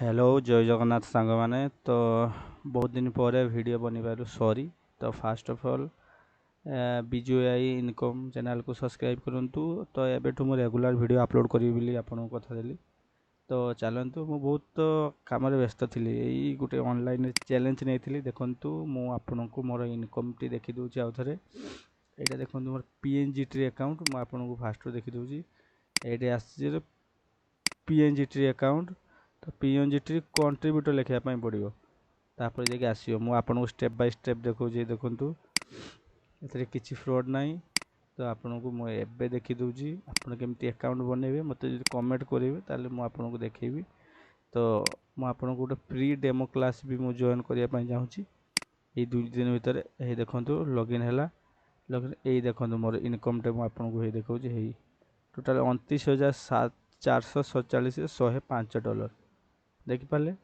Hello जय जगन्नाथ सांग मैंने तो बहुत दिन पर वीडियो बनवार सॉरी। तो fast of all Biju AI income channel को सब्सक्राइब करूँ। तो एबेठू मु रेगुलर वीडियो अपलोड करी बोली आपन को कथा देली। तो चलतु मु बहुत तो काम व्यस्त थी यही गोटे ऑनलाइन चैलेंज नहीं देखु मु आपन को मोर इनकम टी देखी दूची आउ थे यहाँ देखो मोर पीएनजी ट्री अकाउंट मुझे को फास्ट देखी दूची ये आस पीएनजी ट्री अकाउंट। तो पीएनजी ट्री कंट्रीब्यूटर लिखापी पड़ो तापर जाके आसो मुझे आपको स्टेप बाय स्टेप देखा देखु ए किसी फ्रॉड ना। तो आपन को मुझे देखी दूची आपन केमती अकाउंट बनइबे मत जो कमेंट करेंगे ताले मुझे आपन को देखेबी। तो मुझे आपन को गोटे फ्री डेमो क्लास भी मुझे जॉइन करने चाहूँगी ये 2 दिन भितर। यही देखो लॉगिन है लॉगिन यही देखो मोर इनकम टे मुझे ये देखा टोटाल 29,447 $105 देखिपारे।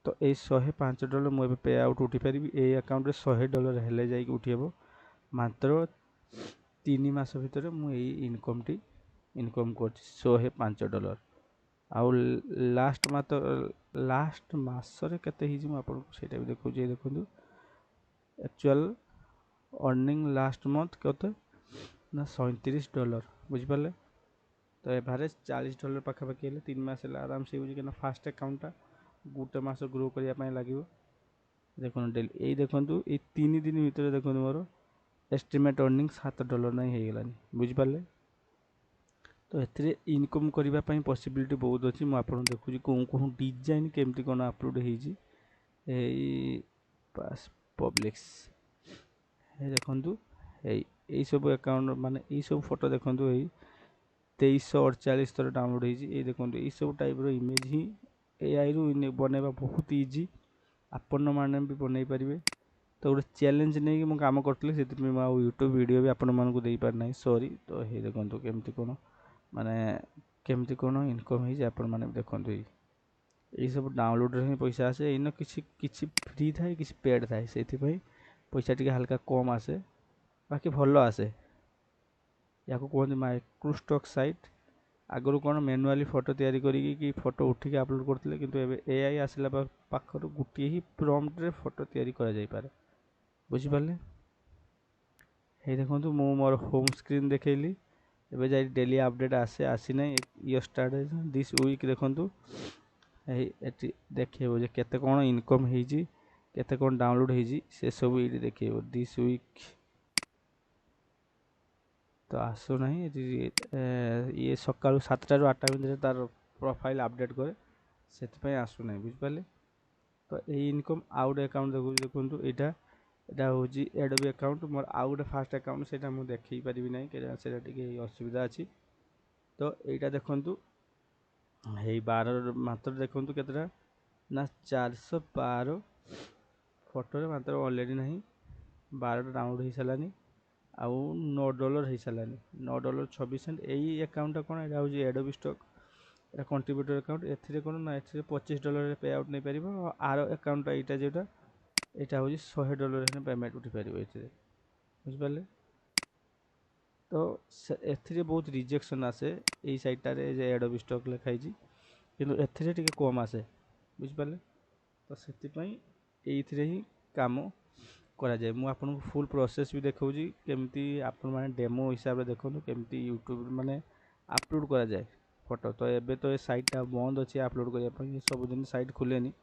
तो ये $105 मुझे पे आउट उठी पारि ये अकाउंट $100 हेले जाइए उठेब मात्र 3 मास भितर मुझे इनकम टी इनकम कर $105 आउ लास्ट मासरे केते हिजी मु आपन सेटा भी देखौ जे देखु एक्चुअल अर्निंग लास्ट मंथ केते ना $37 बुझी पाले। तो एवरेज $40 पाखापाखि हेले 3 मास हेले आराम से बुझी कि फास्ट अकाउंट गोटे मास ग्रो करने लगे देखो डेली यही देखो ये 3 दिन भितर देखो मोर एस्टिमेट अर्निंग $7 ना ही गलानी बुझिपारे। तो ए इनकम करने पॉसिबिलिटी बहुत अच्छी मुझे देखुची कौन कौन डिजाइन केमती कौन अपलोड होती पास पब्लिक्स देखु यही सब अकाउंट माने यही सब फोटो देखु यही 2348 थर डाउनलोड होती देखो ये सब टाइप इमेज ही एआई रु बनवा बहुत इजी आपण मैंने भी बनई पारे। तो गोटे चैलेंज नहीं कि काम करी से यूट्यूब वीडियो भी आपण मानक दे पारना सॉरी। तो ये देखो केमती कौन माने केमती कौन इनकम हो देखो ये सब डाउनलोड ही पैसा आसे इन किसी किसी फ्री थाए किसी पेड थाए से पैसा टी हल्का कम आसे बाकी भल आसे या कहते माइक्रोस्टॉक साइट आगु कौन मैनुअली फोटो तैयारी करी फोटो उठिक अपलोड करते किंतु एआई आसला पाखर गोटे ही प्रॉम्प्ट रे फोटो तैयारी करा जाई पारे बुझिपारे। ये देखो मु मोर होम स्क्रीन देखली एबे जाई डेली अपडेट आसे आसी ना ये स्टार्ट दिस वीक देखो ये देखेबो जे केते कोन इनकम हेजी केते कोन डाउनलोड हेजी से सब ये देखेबो दिस वीक। तो आसु ना ये सका 7टा ରୁ 8टा भितर तार प्रोफाइल अपडेट करे से आसु ना बुझिपारे। तो ये इनकम आउ गोटे अकाउंट देखो यहाँ यहाँ हूँ एडोबी अकाउंट मोर आउ गोटे फास्ट अकाउंट से मुझे देखी पारि ना कि असुविधा अच्छी। तो यहाँ देखु यही 12 मात्र देखु केतटा ना 412 फोटो मात्र ऑलरेडी ना 12 डाउनलोड हो सारानी आउ $9 हो सारानी $9.26 यही अकाउंट कौन यहाँ हूँ एडोबी स्टॉक एटा कंट्रीब्यूटर अकाउंट ए कौन ना $25 पे आउट नहीं पार आर अकाउंट यहाँ जोटा यहाँ हूँ $100 पेमेंट उठी पार बुझिपारे। तो ए बहुत रिजेक्शन आसे यही साइटार एडोबी स्टॉक लिखाई किंतु ए कम आसे बुझिपारे। तो से ही काम करा जाए मु आपन को फुल प्रोसेस भी देखौजी केमती आपन माने डेमो हिसाब से देखो केमती यूट्यूब माने अपलोड करा जाए फोटो। तो एबे तो ये साइट बंद अच्छी अपलोड करने सब दिन साइट खुलेनी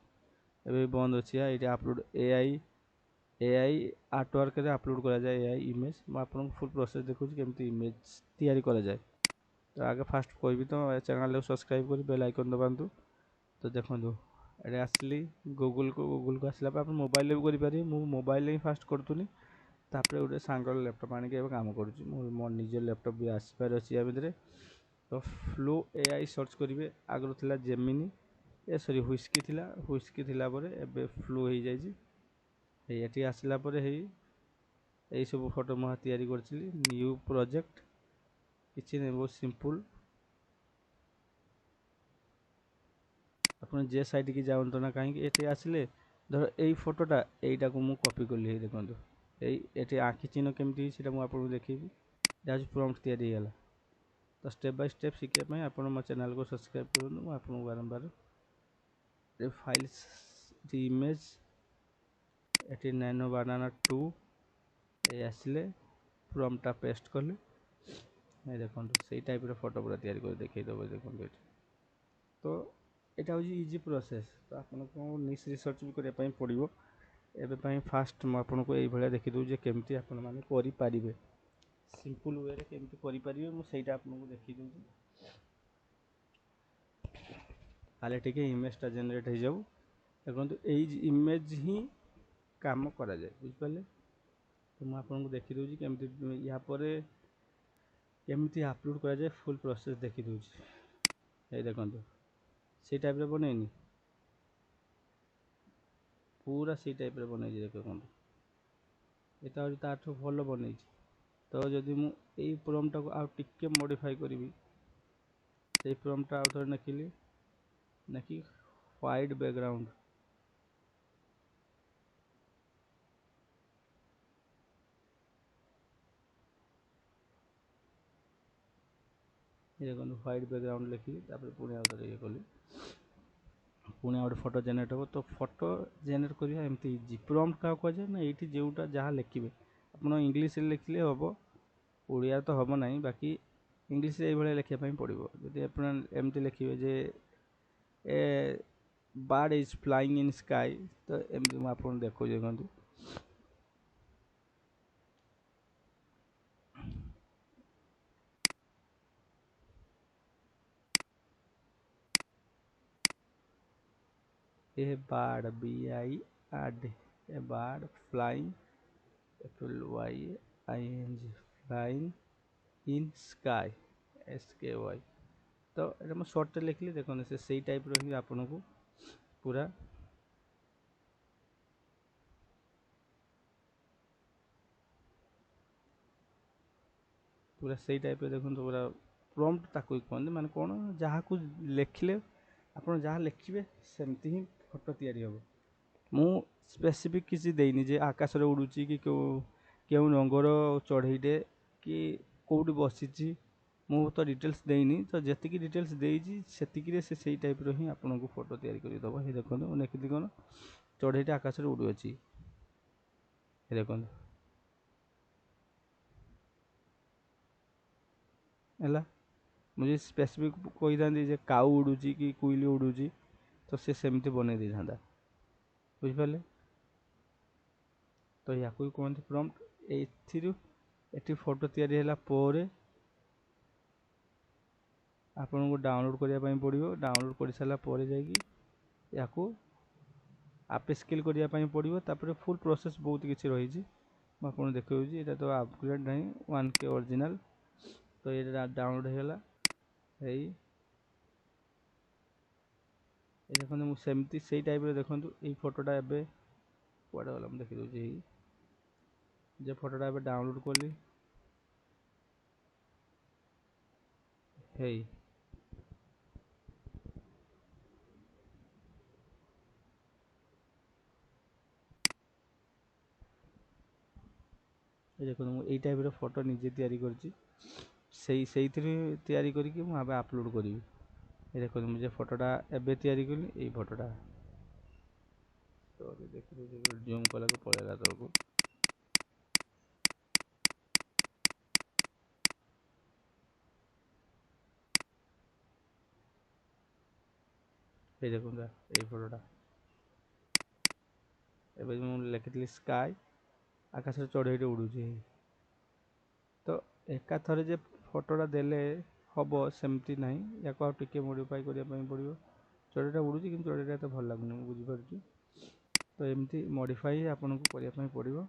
एबे बंद अच्छी ये अपलोड एआई एआई आर्टवर्क रे अपलोड करा जाए एआई इमेज मैं आपन फुल प्रोसेस देखौजी केमती इमेज तैयारी करा जाए। तो आगे फास्ट कहबी तो चैनल को सब्सक्राइब कर बेल आइकन दबातु। तो देखो ये आसली गूगल को आसला आप मोबाइल भी करें मु मोबाइल ही फास्ट करूनी तापर गोटे सांगर लैपटॉप आनिक काम करुँच मो निज लैपटॉप भी आसपार अच्छी या भितर। तो फ्लो एआई सर्च करेंगे आगु था जेमिनी ए सॉरी हुइस्की थिला परे एबे फ्लो हो जाए ये आसला यही सब फोटो मुझे तैयारी करी न्यू प्रोजेक्ट किसी नहीं बहुत सिंपल अपन जे साइड की जाऊँ ना कहीं ये आसिले धर यही फोटोटा यहीटा को मुझे कॉपी कली देखो ये आँखि चिन्ह केमती से आपको देखी जहाँ प्रॉम्प्ट तैयारी होगा। तो स्टेप बाय स्टेप शिखापी आप मो चैनल को सब्सक्राइब करूँ आपको बारंबार फाइल्स इमेज एटी नैनो बानाना 2 ये आसिले प्रॉम्प्टटा पेस्ट कले ये देखो से टाइप फोटो पूरा तैयारी कर देखिए देव देखो ये तो यहाँ हूँ इजी प्रोसेस तो आपको निज रिसर्च भी करने पड़ो एवं फास्ट मुझे ये देखी दूँ केमती आपण मैंने करें सिंपल वे केमती करेंगे मुझे आपको देखी दूँ खाली टी इमेजटा जेनेट हो जाऊ देखो यही इमेज ही काम करा जाए बुझिपारे तो मुझे आपको देखी दूँ केमती या केमती अपलोड करा जाए फुल प्रोसेस देखी दूँ ये देखो से टाइप बनईनी पूरा से टाइप बनई देखो यहाँ हूँ ताठू भल बनई तो जदि मुझे प्रॉम्प्ट को आउ टिके मॉडिफाई करी से प्रॉम्प्ट आउ थे लिखिली नाकि व्हाइट बैकग्राउंड ये देखो व्हाइट बैकग्राउंड लिखी पुणी आउ थे ये कली पुणी गोटे फोटो जेनेट हो तो फोटो जेनेट करवा एमती इजी प्रॉम्प्ट क्या कहुए ना ये जोटा जहाँ लिखे आप इंग्लीश लिखले हम ओडिया तो हम ना बाकी इंग्लीश ये लिखापी पड़ो जदि आप एमती लिखे जे a bird is flying in sky तो एमती मुझे आपको देखो देखो a bird BIRD a bird flying FLYING flying in sky SKY तो ये मुझे सर्ट लिखली देखो से टाइप रही आपन को पूरा पूरा से टाइप देखो पूरा प्रॉम्प्ट ताको कहते माने कौन जहाँ को लिखले आप जहाँ लिखे सेमती ही फोटो तैयारी हम मु स्पेसिफिक किसी देनी जे आकाश रे उड़ुची कि क्यों रंगर चढ़ईटे कि कौटी बसी मु तो डिटेल्स देनी तो जी डिटेल्स देती से टाइप रो आपन को फोटो तैयारी कर दब ये देखो लिखी कौन चढ़ईटे आकाश रे उड़ुअछि ये देखो है मुझे स्पेसिफिक कही था जे काऊ उड़ुची कि कोईली उड़ुची तो सी सेमती बन दी था बुझिपारे तो या कहते प्रॉम्प्ट एटी फोटो तैयारी है आपन को डाउनलोड करने पड़ो डाउनलोड कर सारा या आप स्केल करने पड़ो तापर फुल प्रोसेस बहुत किसी रही आपको देखा यहाँ तो अपग्रेड ना 1K ओरिजिनल तो ये डाउनलोड होगा ये देखो मुझे से टाइप देखो ये फोटोटा एवं कड़े गला देखी दूसरी जे फोटोटा एवं डाउनलोड कली है देखो मुझे टाइप फोटो निजे तैयारी तैयारी करके मुझे अपलोड करी देखो मुझे फोटोटा एवं तैयारी कली ये फोटोटा तो देखिए जूम कला को पड़ेगा तौक ये देखो ये फोटोटा एवं लिखी स्काई आकाश चढ़ईटे उड़ूची तो एका थरे जे फोटोटा देले हम सेमती ना या टिके मॉडिफाई करने पड़ो चढ़ईटा उड़ूची कि चढ़ईटा तो भल लगुनि बुझीपार तो एमती मॉडिफाई आपन को करने पड़ो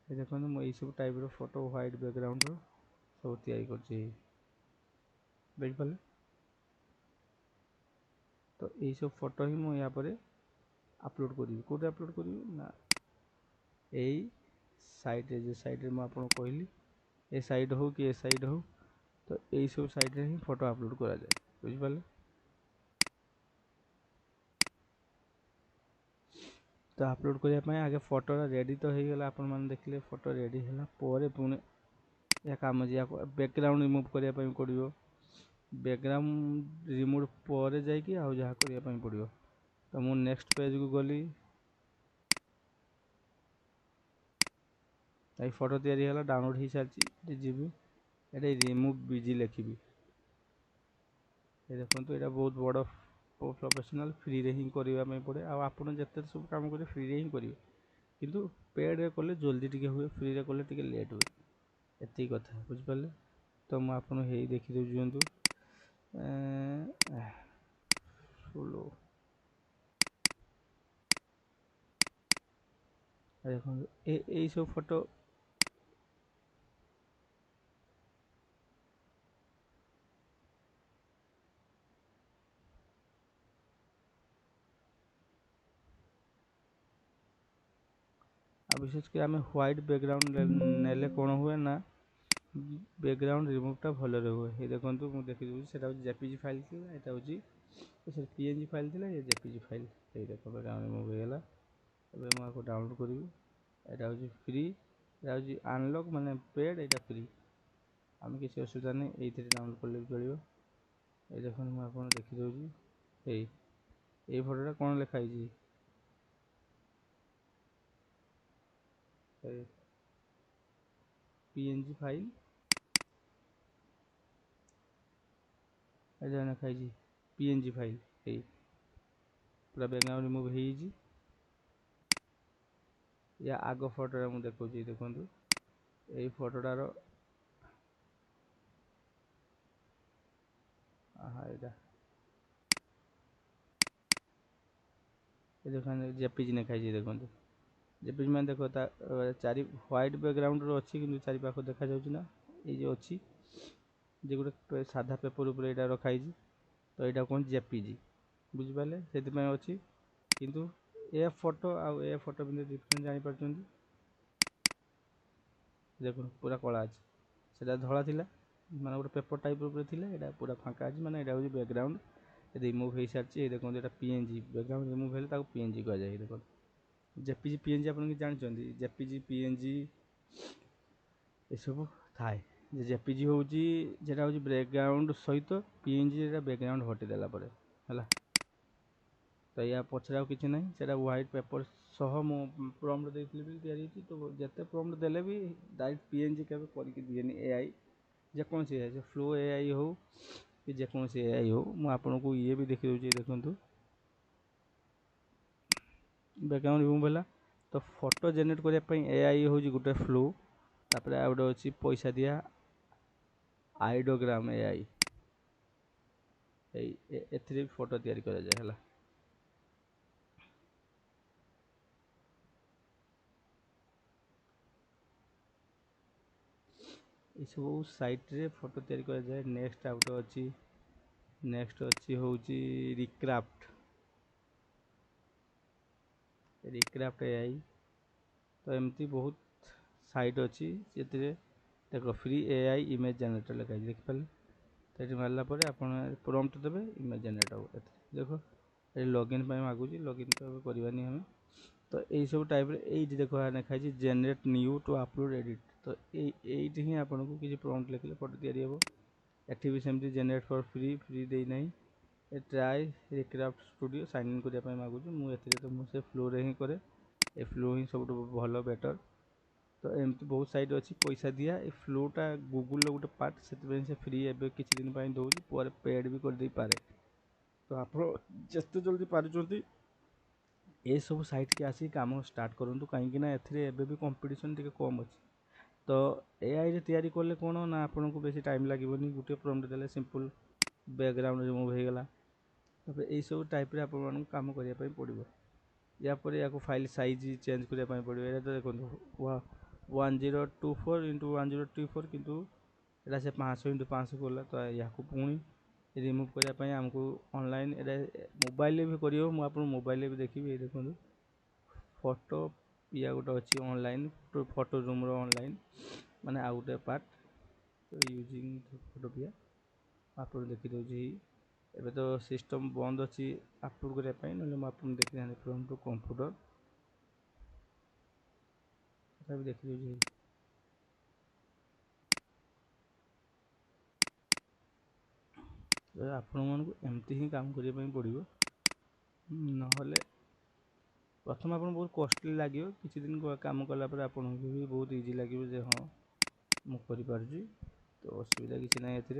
ये देखो मुझे सब टाइप फोटो व्हाइट बैकग्राउंड सब तैयारी कर तो यही सब फोटो ही मुझे यहाँ पर अपलोड करी कौटे अपलोड करी ना यही साइट जो साइट में आपको कहली ए साइड हो कि ए साइड हो तो यही सब साइट ही फोटो अपलोड करा जाए बुझिपारे तो अपलोड करने आगे फोटो रेडी तो हो गला आपण मैंने देखले फोटो रेडी है पुणी या कम बैकग्राउंड रिमूव करने पड़ो बैकग्राउंड रिमूव पर जा जहाँ करने पड़ो तो मु नेक्स्ट पेज को गली এই ফটো তৈরি হলা ডাউনলোড হয়ে সারিছি ଯିବି এটা রিমুভ বিজি লেখিবি দেখুন এটা বহুত বড় প্রফেশনাল ফ্রি রে ହିଁ କରିବା ପାଇଁ ପଡ଼େ ଆଉ ଆପଣ ଯେତେ ସବୁ କାମ କରିବେ ଫ୍ରି ରେ ହିଁ କରିବେ କିନ୍ତୁ ପେଡ୍ ରେ କଲେ ଜଲ୍ଦି ଟିକେ ହୁଏ ଫ୍ରି ରେ କଲେ ଟିକେ ଲେଟ୍ ହୁଏ ଏତିକି କଥା ବୁଝିପାରିଲେ ତ ମୁଁ ଆପଣ ହେଇ ଦେଖି ଦେଉଛୁ ଫଲୋ ଦେଖନ୍ତୁ ଏଇ ସବୁ ଫଟୋ ଆଉ ବିଶେଷ କରି ଆମେ ହ୍ୱାଇଟ୍ ବ୍ୟାକଗ୍ରାଉଣ୍ଡ ନେଲେ କ'ଣ ହୁଏ ନା ବ୍ୟାକଗ୍ରାଉଣ୍ଡ ରିମୁଭ୍ଟା ଭଲରେ ହୁଏ ଏଇ ଦେଖନ୍ତୁ ମୁଁ ଦେଖିଦେଉଛି ସେଇଟା ହେଉଛି ଜେପିଜି ଫାଇଲ୍ ଥିଲା ଏଇଟା ହେଉଛି ପିଏନଜି ଫାଇଲ୍ ଥିଲା ଏ ଜେପିଜି ଫାଇଲ୍ ଏଇ ଦେଖନ୍ତୁ ବ୍ୟାକଗ୍ରାଉଣ୍ଡ ରିମୁଭ୍ ହେଇଗଲା ଏବେ ମୁଁ ଆକୁ ଡାଉନଲୋଡ଼ କରିବି ଏଇଟା ହେଉଛି ଫ୍ରି ଏଇଟା ହେଉଛି ଆନଲକ୍ ମାନେ ପେଡ୍ ଏଇଟା ଫ୍ରି ଆମେ କିଛି ଅସୁବିଧା ନାହିଁ ଏଇଥିରେ ଡାଉନଲୋଡ଼ କଲେ ବି ଚଳିବ ଏଇ ଦେଖନ୍ତୁ ମୁଁ ଆପଣ ଦେଖିଦେଉଛି ଏଇ ଫଟୋଟା କ'ଣ ଲେଖା ହେଇଛି PNG फाइल ଏଇଟା ଲେଖା ହେଇଛି PNG फाइल ଏଇ ପୁରା ବ୍ୟାକଗ୍ରାଉଣ୍ଡ ରିମୁଭ୍ ହେଇଯାଇଛି या आग फोटोटा ମୁଁ ଦେଖଉଛି ଦେଖନ୍ତୁ ଏଇ ଫଟୋଟାର ଏଇଟା ଦେଖନ୍ତୁ ଜେପିଜି ଲେଖା ହେଇଛି ଦେଖନ୍ତୁ ଜେପିଜି ମାନେ ଦେଖ ତା ଚାରି ହ୍ୱାଇଟ୍ ବ୍ୟାକଗ୍ରାଉଣ୍ଡର ଅଛି କିନ୍ତୁ ଚାରି ପାଖ ଦେଖାଯାଉଛି ନା ଏଇ ଯେ ଅଛି ଯେ ଗୋଟେ ସାଧା ପେପର ଉପରେ ଏଇଟା ରଖା ହେଇଛି ତ ଏଇଟା କ'ଣ ଜେପିଜି ବୁଝିପାରିଲେ ସେଥିପାଇଁ ଅଛି କିନ୍ତୁ ଏ ଫଟୋ ଆଉ ଏ ଫଟୋ ଭିତରେ ଡିଫରେନ୍ସ ଜାଣିପାରୁଛନ୍ତି ଦେଖନ୍ତୁ ପୁରା କଳା ଅଛି ସେଟା ଧଳା ଥିଲା ମାନେ ଗୋଟେ ପେପର ଟାଇପ ଉପରେ ଥିଲା ଏଇଟା ପୁରା ଫାଙ୍କା ଅଛି ମାନେ ଏଇଟା ହେଉଛି ବ୍ୟାକଗ୍ରାଉଣ୍ଡ ରିମୁଭ୍ ହେଇସାରିଛି ଏଇ ଦେଖନ୍ତୁ ଏଇଟା ପିଏନଜି ବ୍ୟାକଗ୍ରାଉଣ୍ଡ ରିମୁଭ୍ ହେଲେ ତାକୁ ପିଏନଜି କୁହାଯାଏ ଦେଖନ୍ତୁ ଜେପିଜି ପିଏନଜି ଆପଣ କିଛି ଜାଣିଛନ୍ତି ଜେପିଜି ପିଏନଜି ଏସବୁ ଥାଏ ଯେ ଜେପିଜି ହେଉଛି যেটা ହେଉଛି ବ୍ୟାକଗ୍ରାଉଣ୍ଡ ସହିତ ପିଏନଜି ଏଟା ବ୍ୟାକଗ୍ରାଉଣ୍ଡ ହଟେଇଦେଲା ପରେ ହେଲା ତ ୟା ପଛରେ ଆଉ କିଛି ନାହିଁ ସେଟା ହ୍ୱାଇଟ୍ ପେପର ସହ ମୁଁ ପ୍ରମ୍ପ୍ଟ ଦେଇଥିଲି ବି ତିଆରି ହେଇଛି ତ ଯେତେ ପ୍ରମ୍ପ୍ଟ ଦେଲେ ବି ଡାଇରେକ୍ଟ ପିଏନଜି କେବେ କରିକି ଦିଏନି ଏଆଇ ଯେକୌଣସି ଏଆଇ ସେ ଫ୍ଲୋ ଏଆଇ ହଉ କି ଯେକୌଣସି ଏଆଇ ହଉ ମୁଁ ଆପଣଙ୍କୁ ଇଏ ବି ଦେଖିଦେଉଛି ଦେଖନ୍ତୁ ବ୍ୟାକଗ୍ରାଉଣ୍ଡ ରିମୁଭ୍ ହେଲା ତ ଫଟୋ ଜେନେରେଟ୍ କରିବା ପାଇଁ ଏଆଇ ହେଉଛି ଗୋଟେ ଫ୍ଲୋ ତାପରେ ଆଉ ଗୋଟେ ଅଛି ପଇସା ଦିଆ ଆଇଡୋଗ୍ରାମ ଏଆଇ ଏଥିରେ ବି ଫଟୋ ତିଆରି କରାଯାଏ ହେଲା ଏସବୁ ସାଇଟ୍ରେ ଫଟୋ ତିଆରି କରାଯାଏ ନେକ୍ସଟ ଆଉ ଗୋଟେ ଅଛି ନେକ୍ସଟ ଅଛି ହେଉଛି ରିକ୍ରାଫ୍ଟ ଏଆଇ ତ ଏମିତି ବହୁତ ସାଇଟ୍ ଅଛି ସେଥିରେ ଦେଖ ଫ୍ରି ଏଆଇ ଇମେଜ ଜେନେରେଟର ଲେଖା ହେଇଛି ଦେଖିପାରିଲେ ତ ଏଠି ମାରିଲା ପରେ ଆପଣ ପ୍ରମ୍ପ୍ଟ ଦେବେ ଇମେଜ ଜେନେରେଟ ହେବ ଦେଖ ଏଠି ଲଗଇନ୍ ପାଇଁ ମାଗୁଛି ଲଗଇନ୍ ତ ଏବେ କରିବାନି ଆମେ ତ এইসବୁ ଟାଇପ୍ରେ ଏଇଠି ଦେଖ ଲେଖା ହେଇଛି generate new to upload edit ତ এইଠି ହିଁ ଆପଣଙ୍କୁ କିଛି ପ୍ରମ୍ପ୍ଟ ଲେଖିଲେ ଫଟୋ ତିଆରି ହେବ ଏଠି ବି ସେମିତି ଜେନେରେଟ୍ ଫର୍ ଫ୍ରି ଦେଇନାହିଁ ଏ ଟ୍ରାଏ ରିକ୍ରାଫ୍ଟ ଷ୍ଟୁଡ଼ିଓ ସାଇନ୍ ଇନ୍ କରିବା ପାଇଁ ମାଗୁଛି ମୁଁ ଏଥିରେ ତ ମୁଁ ସେ ଫ୍ଲୋରେ ହିଁ କରେ ଏ ଫ୍ଲୋ ହିଁ ସବୁଠୁ ଭଲ ବେଟର ତ ଏମିତି ବହୁତ ସାଇଟ୍ ଅଛି ପଇସା ଦିଆ ଏ ଫ୍ଲୋଟା ଗୁଗୁଲର ଗୋଟେ ପାର୍ଟ ସେଥିପାଇଁ ସେ ଫ୍ରି ଏବେ କିଛି ଦିନ ପାଇଁ ଦେଉଛି ପରେ ପେଡ୍ ବି କରିଦେଇପାରେ ତ ଆପଣ ଯେତେ ଜଲ୍ଦି ପାରୁଛନ୍ତି ଏସବୁ ସାଇଟ୍କି ଆସିକି କାମ ଷ୍ଟାର୍ଟ କରନ୍ତୁ କାହିଁକି ନା ଏଥିରେ ଏବେ ବି କମ୍ପିଟିସନ୍ ଟିକେ କମ୍ ଅଛି ତ ଏଆଇରେ ତିଆରି କଲେ କ'ଣ ନା ଆପଣଙ୍କୁ ବେଶୀ ଟାଇମ୍ ଲାଗିବନି ଗୋଟିଏ ପ୍ରମ୍ପ୍ଟ ଦେଲେ ସିମ୍ପଲ୍ ବ୍ୟାକଗ୍ରାଉଣ୍ଡ ରିମୁଭ୍ ହେଇଗଲା ତାପରେ ଏଇସବୁ ଟାଇପ୍ରେ ଆପଣମାନଙ୍କୁ କାମ କରିବା ପାଇଁ ପଡ଼ିବ या पर या फाइल साइज चेंज करने पड़ो ये तो देखो 1024x1024 किंतु एटा से 500x500 कला तो या पुणी रिमूव करने आमको ऑनलाइन मोबाइल भी कर मोबाइल भी देखी देखो फोटो या गोटे अच्छी ऑनलाइन फोटो रूम ऑनलाइन माने आउ गोटे पार्ट यूजिंग फोटोपिया आप देखी दूसरी ଏବେ ତ ସିଷ୍ଟମ୍ ବନ୍ଦ ଅଛି ଆପଲୋଡ଼ କରିବା ପାଇଁ ନହେଲେ ମୁଁ ଆପଣଙ୍କୁ ଦେଖିଥାନ୍ତି ଫ୍ରମ୍ ଟୁ କମ୍ପ୍ୟୁଟର ସେଟା ବି ଦେଖିଦେଉଛି ଆପଣମାନଙ୍କୁ ଏମିତି ହିଁ କାମ କରିବା ପାଇଁ ପଡ଼ିବ ନହେଲେ ପ୍ରଥମେ ଆପଣ ବହୁତ କଷ୍ଟଲି ଲାଗିବ, କିଛି ଦିନ କାମ କଲା ପରେ ଆପଣଙ୍କୁ ବି ବହୁତ ଇଜି ଲାଗିବ ଯେ ହଁ ମୁଁ କରିପାରୁଛି। ତ ଅସୁବିଧା କିଛି ନାହିଁ ଏଥିରେ।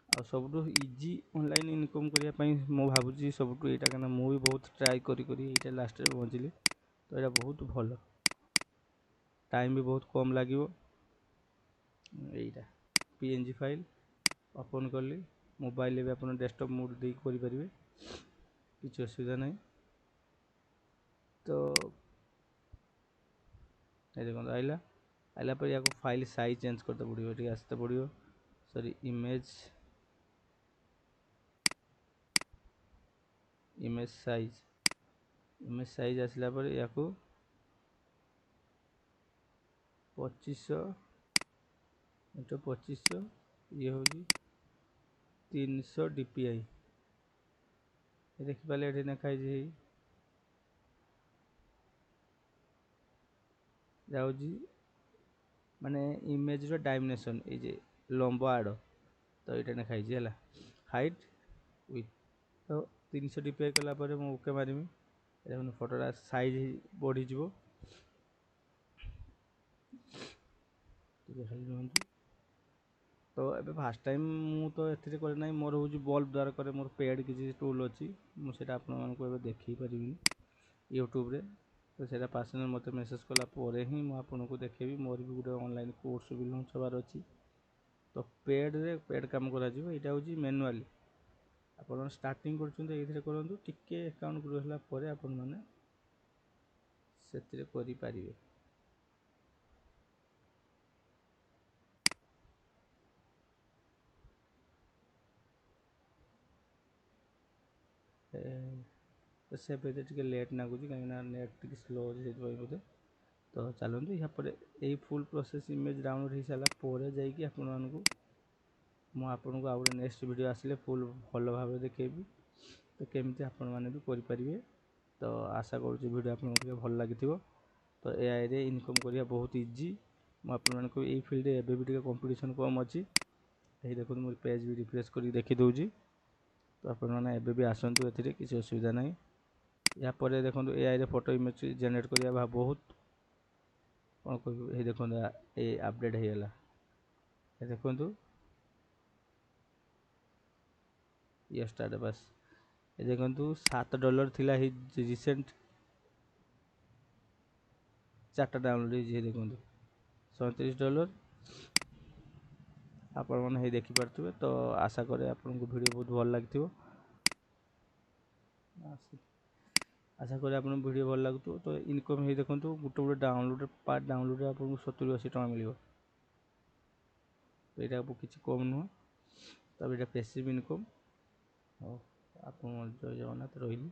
ଆଉ ସବୁଠୁ ଇଜି ଅନଲାଇନ୍ ଇନକମ୍ କରିବା ପାଇଁ ମୁଁ ଭାବୁଛି ସବୁଠୁ ଏଇଟା, କାହିଁକିନା ମୁଁ ବି ବହୁତ ଟ୍ରାଏ କରି ଏଇଟା ଲାଷ୍ଟରେ ପହଞ୍ଚିଲି। ତ ଏଇଟା ବହୁତ ଭଲ, ଟାଇମ୍ ବି ବହୁତ କମ୍ ଲାଗିବ। ଏଇଟା PNG ଫାଇଲ୍ ଓପନ୍ କଲି, ମୋବାଇଲରେ ବି ଆପଣ ଡେସ୍କଟପ୍ ମୋଡ୍ ଦେଇକି କରିପାରିବେ, କିଛି ଅସୁବିଧା ନାହିଁ। ତ এই দেখুন আইলা ପରେ ୟାକୁ ଫାଇଲ୍ ସାଇଜ୍ ଚେଞ୍ଜ করতে ପଡ଼ିବ, ଏଠିକି আসতে ପଡ଼ିବ। ସରି ଇମେଜ୍ ସାଇଜ୍ ଆସିଲା ପରେ ୟାକୁ 2500 ଇଏ ହେଉଛି 300 DPI। ଦେଖିପାରିଲେ ଏଠି ଲେଖା ହେଇଛି ଯାଉଛି ମାନେ ଇମେଜର ଡାଇମେନସନ୍, ଏଇ ଯେ ଲମ୍ବ ଆଡ଼, ତ ଏଇଟା ଲେଖା ହେଇଛି ହେଲା, ହାଇଟ୍ ୱିଥ୍। ତ 300 DPI କଲା ପରେ ମୁଁ ଓକେ ମାରିବି। ଦେଖନ୍ତୁ ଫଟୋଟା ସାଇଜ୍ ବଢ଼ିଯିବ। ଟିକେ ଖାଲି ରୁହନ୍ତୁ। ତ ଏବେ ଫାଷ୍ଟ ଟାଇମ୍ ମୁଁ ତ ଏଥିରେ କରେ ନାହିଁ, ମୋର ହେଉଛି ବଲ୍ବ ଦ୍ୱାରା କରେ। ମୋର ପେଡ୍ କିଛି ଟୁଲ୍ ଅଛି, ମୁଁ ସେଇଟା ଆପଣମାନଙ୍କୁ ଏବେ ଦେଖେଇ ପାରିବିନି ୟୁଟ୍ୟୁବରେ। ତ ସେଇଟା ପର୍ସନାଲ ମୋତେ ମେସେଜ୍ କଲା ପରେ ହିଁ ମୁଁ ଆପଣଙ୍କୁ ଦେଖେଇବି। ମୋର ବି ଗୋଟେ ଅନଲାଇନ୍ କୋର୍ସ ବି ଲଞ୍ଚ ହେବାର ଅଛି। ତ ପେଡ୍ କାମ କରାଯିବ। ଏଇଟା ହେଉଛି ମ୍ୟାନୁଆଲି, ଆପଣ ଷ୍ଟାର୍ଟିଂ କରୁଛନ୍ତି ଏଇଥିରେ କରନ୍ତୁ, ଟିକେ ଆକାଉଣ୍ଟ ଗ୍ରୋ ହେଲା ପରେ ଆପଣମାନେ ସେଥିରେ କରିପାରିବେ। ତ ସେ ଏବେ ଟିକେ ଲେଟ୍ ଲାଗୁଛି, କାହିଁକିନା ନେଟ୍ ଟିକେ ସ୍ଲୋ ଅଛି, ସେଥିପାଇଁ ବୋଧେ। ତ ଚାଲନ୍ତୁ ଏହାପରେ ଏଇ ଫୁଲ୍ ପ୍ରୋସେସ୍ ଇମେଜ୍ ଡାଉନଲୋଡ଼୍ ହେଇସାରିଲା ପରେ ଯାଇକି ମୁଁ ଆପଣଙ୍କୁ ଆଉ ଗୋଟେ ନେକ୍ସଟ ଭିଡ଼ିଓ ଆସିଲେ ଫୁଲ୍ ଭଲ ଭାବରେ ଦେଖେଇବି, ତ କେମିତି ଆପଣମାନେ ବି କରିପାରିବେ। ତ ଆଶା କରୁଛି ଭିଡ଼ିଓ ଆପଣଙ୍କୁ ଟିକେ ଭଲ ଲାଗିଥିବ। ତ ଏଆଇରେ ଇନକମ୍ କରିବା ବହୁତ ଇଜି। ମୁଁ ଆପଣମାନଙ୍କୁ ଏଇ ଫିଲ୍ଡରେ ଏବେ ବି ଟିକେ କମ୍ପିଟିସନ୍ କମ୍ ଅଛି। ଏଇ ଦେଖନ୍ତୁ ମୁଁ ପେଜ୍ ବି ରିଫ୍ରେଶ୍ କରିକି ଦେଖିଦେଉଛି। ତ ଆପଣମାନେ ଏବେ ବି ଆସନ୍ତୁ, ଏଥିରେ କିଛି ଅସୁବିଧା ନାହିଁ। ଏହାପରେ ଦେଖନ୍ତୁ ଏଆଇରେ ଫଟୋ ଇମେଜ୍ ଜେନେରେଟ୍ କରିବା ବହୁତ କ'ଣ କହିବି। ଏଇ ଦେଖନ୍ତୁ ଏ ଆପଡ଼େଟ୍ ହେଇଗଲା, ଏ ଦେଖନ୍ତୁ ଷ୍ଟାର୍ଟ ବାସ୍। ଏ ଦେଖନ୍ତୁ $7 ଥିଲା ଏଇ ରିସେଣ୍ଟ 4ଟା ଡାଉନଲୋଡ଼ ହେଇଛି। ଦେଖନ୍ତୁ $37 ଆପଣମାନେ ହେଇ ଦେଖିପାରୁଥିବେ। ତ ଆଶା କରେ ଆପଣଙ୍କୁ ଭିଡ଼ିଓ ବହୁତ ଭଲ ଲାଗିଥିବ। ଆଶା କରେ ଆପଣଙ୍କୁ ଭିଡ଼ିଓ ଭଲ ଲାଗୁଥିବ। ତ ଇନକମ୍ ହେଇ ଦେଖନ୍ତୁ ଗୋଟେ ପାର୍ଟ ଡାଉନଲୋଡ଼ରେ ଆପଣଙ୍କୁ 70-80 ଟଙ୍କା ମିଳିବ। ତ ଏଇଟା କିଛି କମ୍ ନୁହଁ। ତାପରେ ଏଇଟା ପେସିଭ୍ ଇନକମ୍। ହଉ, ଆପଣ ଜୟ ଜଗନ୍ନାଥ, ରହିଲି।